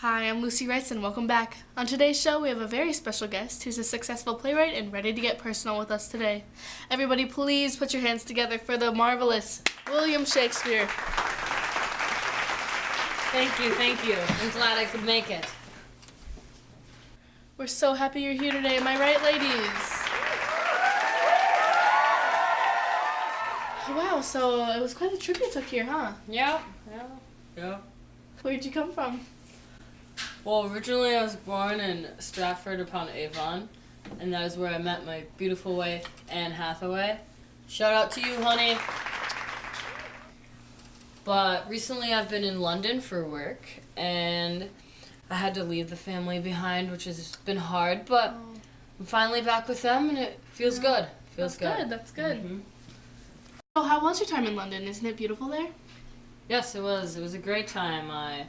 Hi, I'm Lucy Rice and welcome back. On today's show, we have a very special guest who's a successful playwright and ready to get personal with us today. Everybody please put your hands together for the marvelous William Shakespeare. Thank you. I'm glad I could make it. We're so happy you're here today, am I right, ladies? Wow, so it was quite a trip you took here, huh? Yeah. Where'd you come from? Well, originally I was born in Stratford upon Avon, and that is where I met my beautiful wife, Anne Hathaway. Shout out to you, honey. But recently I've been in London for work, and I had to leave the family behind, which has been hard, but I'm finally back with them, and it feels good. That's good. Mm-hmm. Oh, how was your time in London? Isn't it beautiful there? Yes, it was. It was a great time. I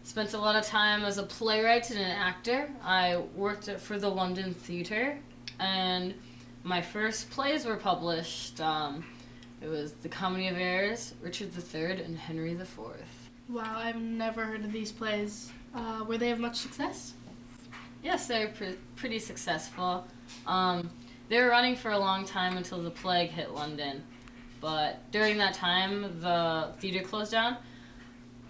spent a lot of time as a playwright and an actor. I worked for the London Theatre, and my first plays were published. It was The Comedy of Errors, Richard III, and Henry IV. Wow, I've never heard of these plays. Were they of much success? Yes, they were pretty successful. They were running for a long time until the plague hit London. But during that time, the theater closed down.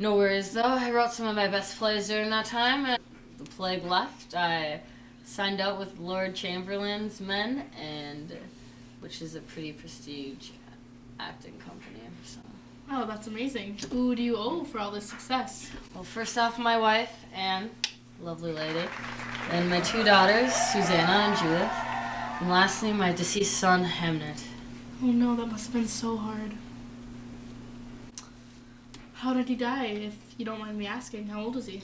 No worries, though. I wrote some of my best plays during that time, and the plague left. I signed out with Lord Chamberlain's men, which is a pretty prestige acting company. So. Oh, that's amazing. Who do you owe for all this success? Well, first off, my wife, Anne, lovely lady, and my two daughters, Susanna and Judith, and lastly, my deceased son, Hamnet. Oh no, that must have been so hard. How did he die, if you don't mind me asking? How old was he?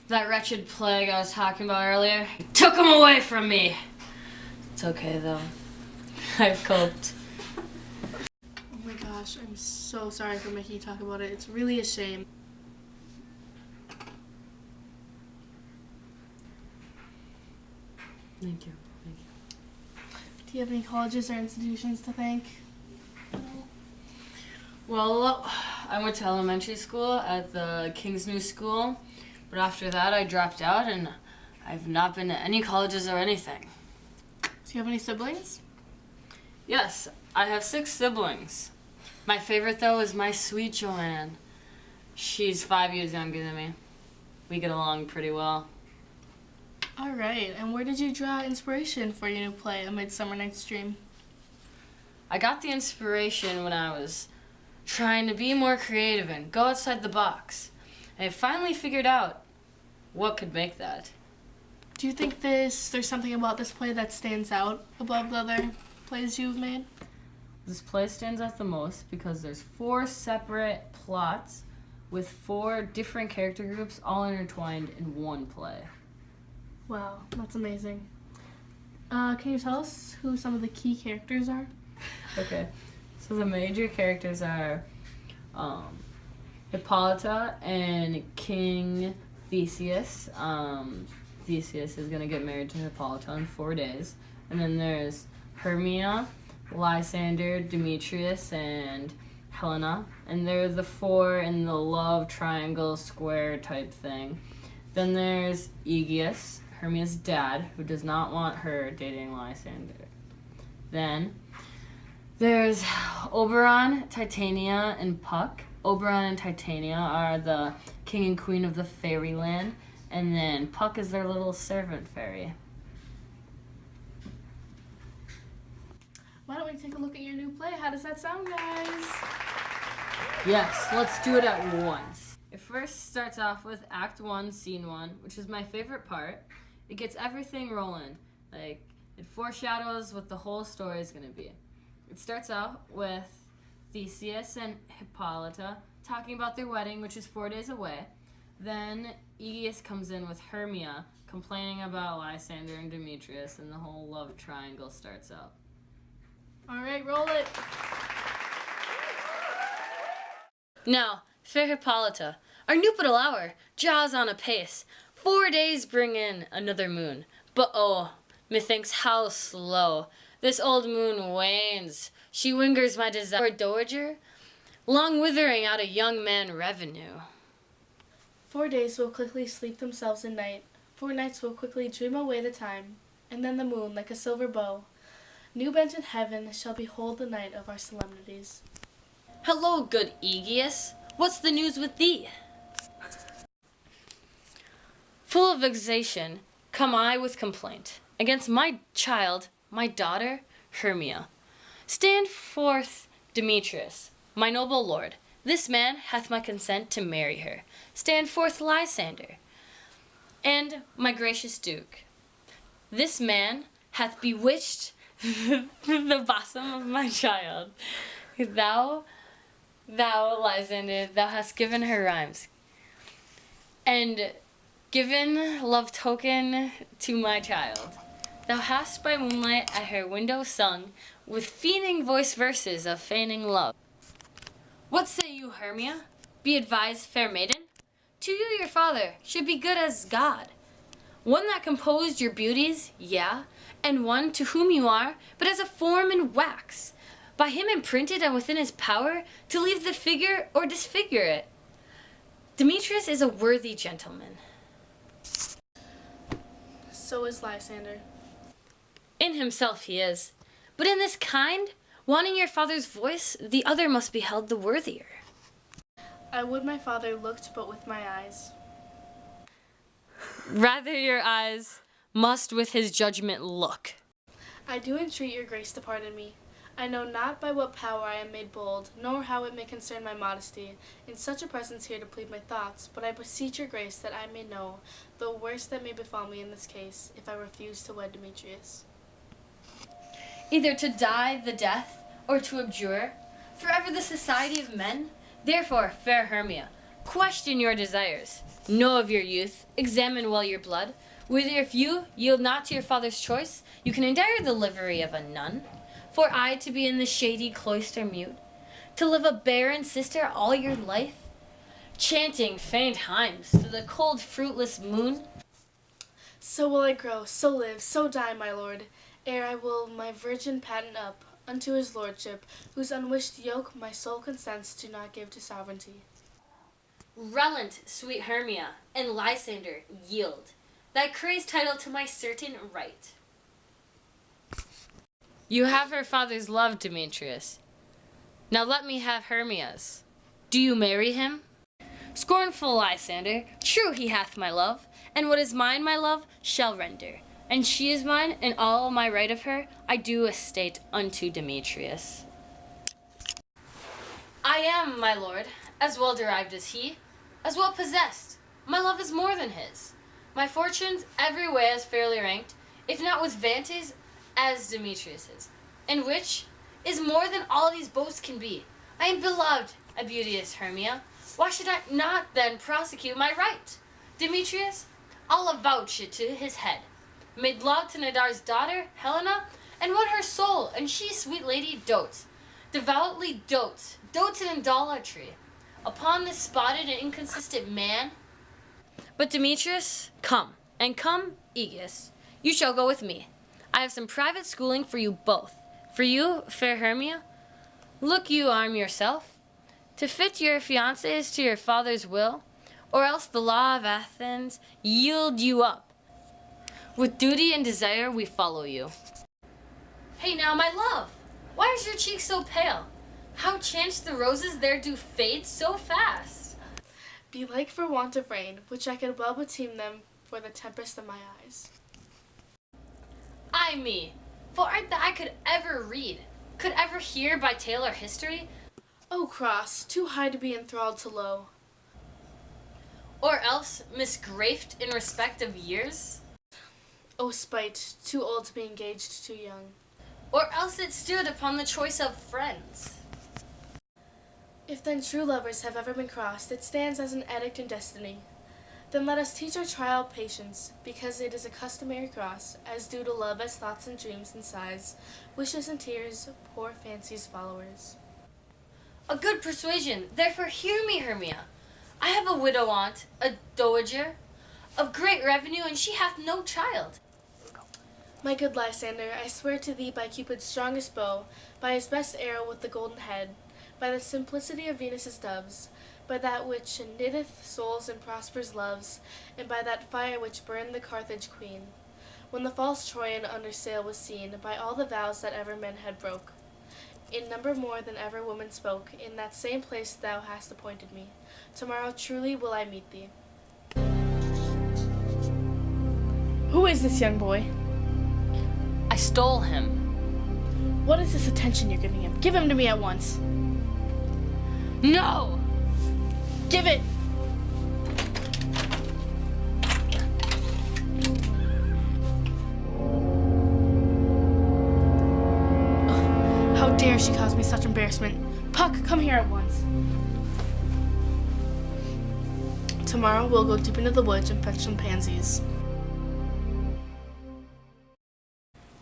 That wretched plague I was talking about earlier, took him away from me. It's okay, though. I've coped. Oh my gosh, I'm so sorry for making you talk about it. It's really a shame. Thank you. Do you have any colleges or institutions to thank? Well, I went to elementary school at the King's New School, but after that I dropped out and I've not been to any colleges or anything. Do you have any siblings? Yes, I have 6 siblings. My favorite, though, is my sweet Joanne. She's 5 years younger than me. We get along pretty well. All right, and where did you draw inspiration for your new play, A Midsummer Night's Dream? I got the inspiration when I was trying to be more creative and go outside the box. And I finally figured out what could make that. Do you think there's something about this play that stands out above the other plays you've made? This play stands out the most because there's 4 separate plots with 4 different character groups all intertwined in one play. Wow, that's amazing. Can you tell us who some of the key characters are? Okay, so the major characters are Hippolyta and King Theseus. Theseus is going to get married to Hippolyta in 4 days. And then there's Hermia, Lysander, Demetrius, and Helena. And they're the 4 in the love triangle square type thing. Then there's Aegeus, Hermia's dad, who does not want her dating Lysander. Then there's Oberon, Titania, and Puck. Oberon and Titania are the king and queen of the fairyland, and then Puck is their little servant fairy. Why don't we take a look at your new play? How does that sound, guys? Yes, let's do it at once. It first starts off with Act 1, Scene 1, which is my favorite part. It gets everything rolling. Like, it foreshadows what the whole story is going to be. It starts out with Theseus and Hippolyta talking about their wedding, which is 4 days away. Then Aegeus comes in with Hermia complaining about Lysander and Demetrius, and the whole love triangle starts out. All right, roll it. Now, fair Hippolyta, our nuptial hour jaws on apace. 4 days bring in another moon. But oh, methinks how slow this old moon wanes. She wingers my desire, dowager, long withering out a young man revenue. 4 days will quickly sleep themselves in night. 4 nights will quickly dream away the time. And then the moon, like a silver bow, new bent in heaven, shall behold the night of our solemnities. Hello, good Aegeus. What's the news with thee? Full of vexation, come I with complaint against my child, my daughter, Hermia. Stand forth, Demetrius, my noble lord. This man hath my consent to marry her. Stand forth, Lysander, and my gracious duke. This man hath bewitched the bosom of my child. Thou, Lysander, thou hast given her rhymes, and given love token to my child. Thou hast by moonlight at her window sung, with fiending voice verses of feigning love. What say you, Hermia? Be advised, fair maiden. To you your father should be good as God. One that composed your beauties, yeah, and one to whom you are but as a form in wax, by him imprinted and within his power to leave the figure or disfigure it. Demetrius is a worthy gentleman. So is Lysander. In himself he is, but in this kind, wanting your father's voice, the other must be held the worthier. I would my father looked but with my eyes. Rather your eyes must with his judgment look. I do entreat your grace to pardon me. I know not by what power I am made bold, nor how it may concern my modesty, in such a presence here to plead my thoughts, but I beseech your grace that I may know the worst that may befall me in this case, if I refuse to wed Demetrius. Either to die the death, or to abjure forever the society of men. Therefore, fair Hermia, question your desires. Know of your youth, examine well your blood, whether if you yield not to your father's choice, you can endure the livery of a nun. For I to be in the shady cloister mute, to live a barren sister all your life, chanting faint hymns to the cold fruitless moon. So will I grow, so live, so die, my lord, ere I will my virgin patent up unto his lordship, whose unwished yoke my soul consents to not give to sovereignty. Relent, sweet Hermia, and Lysander, yield thy crazed title to my certain right. You have her father's love, Demetrius. Now let me have Hermia's. Do you marry him? Scornful Lysander, true he hath my love, and what is mine, my love, shall render. And she is mine, and all my right of her I do estate unto Demetrius. I am, my lord, as well derived as he, as well possessed. My love is more than his. My fortunes every way as fairly ranked, if not with vantage, as Demetrius's, and which is more than all these boasts can be. I am beloved, a beauteous Hermia. Why should I not then prosecute my right? Demetrius, I'll avouch it to his head. Made love to Nadar's daughter, Helena, and won her soul, and she, sweet lady, dotes, devoutly dotes in idolatry, upon this spotted and inconsistent man. But Demetrius, come, and come, Aegeus, you shall go with me. I have some private schooling for you both. For you, fair Hermia, look you arm yourself, to fit your fiancés to your father's will, or else the law of Athens yield you up. With duty and desire we follow you. Hey now, my love, why is your cheek so pale? How chanced the roses there do fade so fast? Belike for want of rain, which I could well beteem them for the tempest of my eyes. Ay me, for art that I could ever read, could ever hear by tale or history, O cross, too high to be enthralled to low. or else misgrafed in respect of years, O spite, too old to be engaged too young. or else it stood upon the choice of friends. If then true lovers have ever been crossed, it stands as an edict in destiny. Then let us teach our trial patience, because it is a customary cross, as due to love as thoughts and dreams and sighs, wishes and tears, poor fancy's followers. A good persuasion, therefore hear me, Hermia. I have a widow aunt, a dowager, of great revenue, and she hath no child. My good Lysander, I swear to thee by Cupid's strongest bow, by his best arrow with the golden head, by the simplicity of Venus's doves, by that which knitteth souls and prospers loves, and by that fire which burned the Carthage queen, when the false Troyan under sail was seen, by all the vows that ever men had broke. In number more than ever woman spoke, in that same place thou hast appointed me. Tomorrow truly will I meet thee. Who is this young boy? I stole him. What is this attention you're giving him? Give him to me at once. No! Give it! Ugh, how dare she cause me such embarrassment? Puck, come here at once. Tomorrow we'll go deep into the woods and fetch some pansies.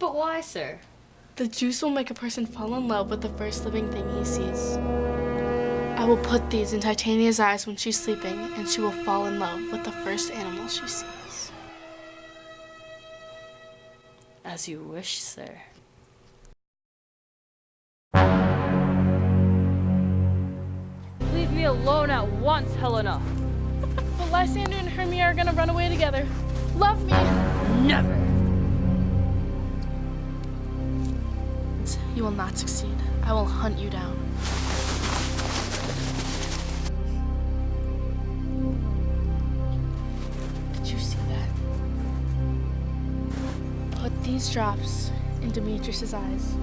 But why, sir? The juice will make a person fall in love with the first living thing he sees. I will put these in Titania's eyes when she's sleeping, and she will fall in love with the first animal she sees. As you wish, sir. Leave me alone at once, Helena. But Lysander and Hermia are gonna run away together. Love me! Never. You will not succeed. I will hunt you down. Did you see that? Put these drops in Demetrius's eyes.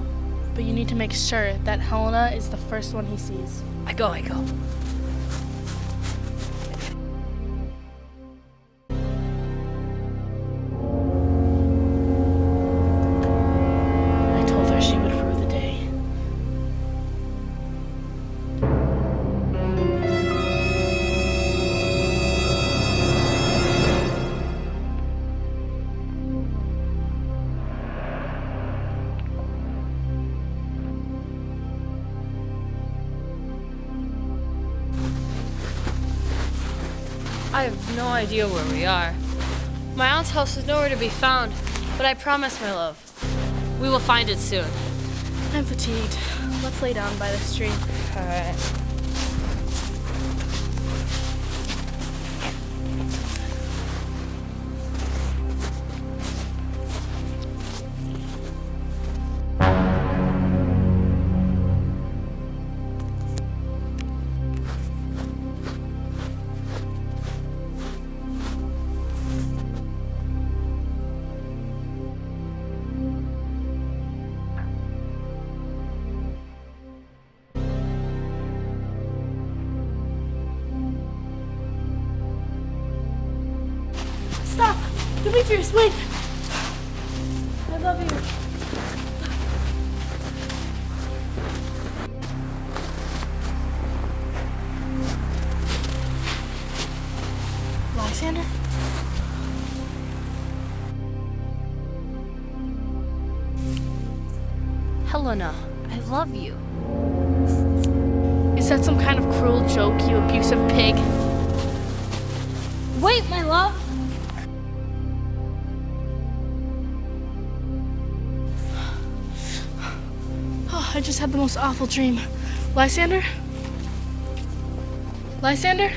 But you need to make sure that Helena is the first one he sees. I go. I told her she would rue the day. I have no idea where we are. My aunt's house is nowhere to be found, but I promise, my love, we will find it soon. I'm fatigued. Let's lay down by the stream. All right. Stop! Demetrius, wait! I love you. Lysander? Helena, I love you. Is that some kind of cruel joke, you abusive pig? Wait, my love. Oh, I just had the most awful dream. Lysander? Lysander?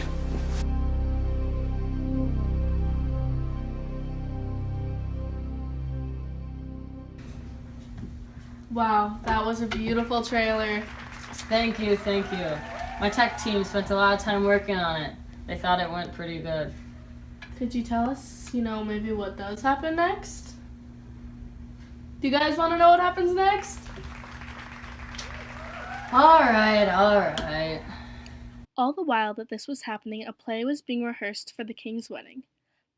Wow, that was a beautiful trailer. Thank you. My tech team spent a lot of time working on it. They thought it went pretty good. Could you tell us, maybe what does happen next? Do you guys want to know what happens next? All right. All the while that this was happening, a play was being rehearsed for the king's wedding.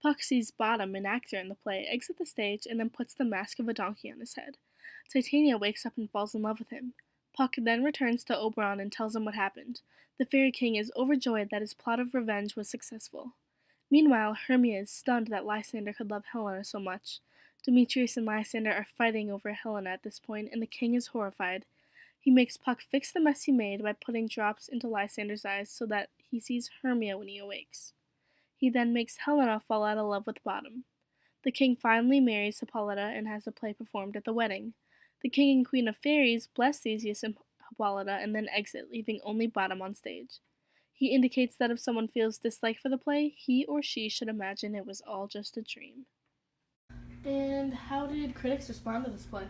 Puck sees Bottom, an actor in the play, exit the stage and then puts the mask of a donkey on his head. Titania wakes up and falls in love with him. Puck then returns to Oberon and tells him what happened. The Fairy King is overjoyed that his plot of revenge was successful. Meanwhile, Hermia is stunned that Lysander could love Helena so much. Demetrius and Lysander are fighting over Helena at this point, and the king is horrified. He makes Puck fix the mess he made by putting drops into Lysander's eyes so that he sees Hermia when he awakes. He then makes Helena fall out of love with Bottom. The king finally marries Hippolyta and has the play performed at the wedding. The king and queen of fairies bless Theseus and Hippolyta and then exit, leaving only Bottom on stage. He indicates that if someone feels dislike for the play, he or she should imagine it was all just a dream. And how did critics respond to this play?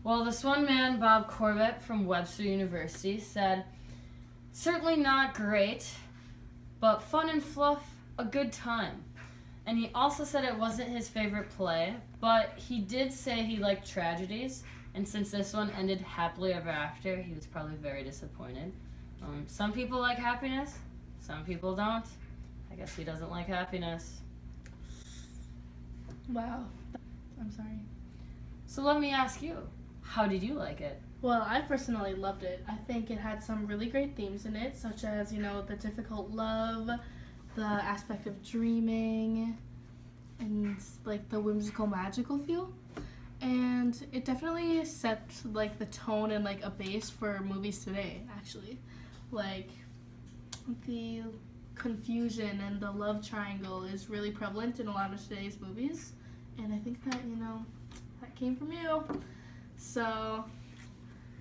Well, this one man, Bob Corbett from Webster University, said, "Certainly not great, but fun and fluff, a good time." And he also said it wasn't his favorite play, but he did say he liked tragedies, and since this one ended happily ever after, he was probably very disappointed. Some people like happiness, some people don't. I guess he doesn't like happiness. Wow. I'm sorry. So let me ask you, how did you like it? Well, I personally loved it. I think it had some really great themes in it, such as, the difficult love, the aspect of dreaming, and like the whimsical magical feel. And it definitely set like the tone and like a base for movies today, actually. Like the confusion and the love triangle is really prevalent in a lot of today's movies. And I think that, that came from you. So,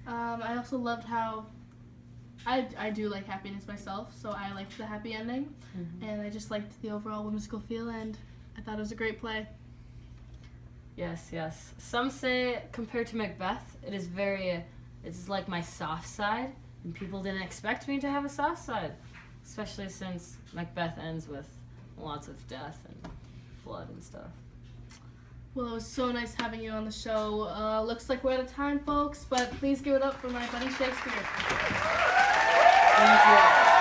I also loved how I do like happiness myself, so I liked the happy ending. And I just liked the overall whimsical feel, and I thought it was a great play. Yes, yes. Some say, compared to Macbeth, it's like my soft side, and people didn't expect me to have a soft side, especially since Macbeth ends with lots of death and blood and stuff. Well, it was so nice having you on the show. Looks like we're out of time, folks, but please give it up for my buddy Shakespeare. Thank you.